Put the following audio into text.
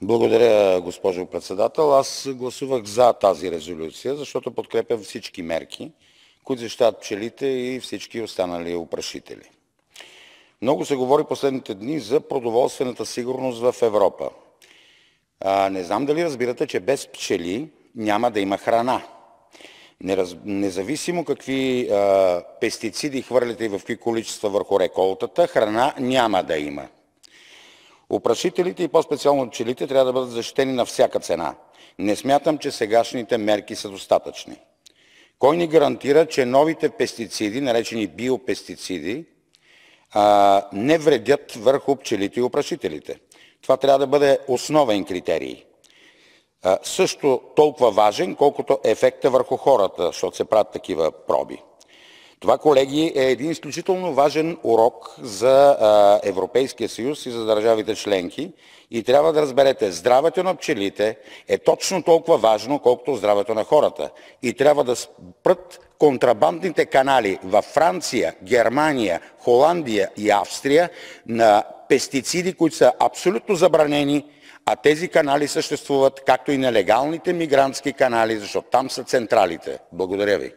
Благодаря, госпожо председател. Аз гласувах за тази резолюция, защото подкрепям всички мерки, които защитават пчелите и всички останали опрашители. Много се говори последните дни за продоволствената сигурност в Европа. Не знам дали разбирате, че без пчели няма да има храна. Независимо какви пестициди хвърляте и в какви количества върху реколтата, храна няма да има. Опрашителите и по-специално пчелите трябва да бъдат защитени на всяка цена. Не смятам, че сегашните мерки са достатъчни. Кой ни гарантира, че новите пестициди, наречени биопестициди, не вредят върху пчелите и опрашителите? Това трябва да бъде основен критерий. Също толкова важен, колкото ефекта върху хората, защото се правят такива проби. Това, колеги, е един изключително важен урок за Европейския съюз и за държавите членки и трябва да разберете, здравето на пчелите е точно толкова важно, колкото здравето на хората. И трябва да спрат контрабандните канали във Франция, Германия, Холандия и Австрия на пестициди, които са абсолютно забранени, а тези канали съществуват, както и нелегалните мигрантски канали, защото там са централите. Благодаря ви.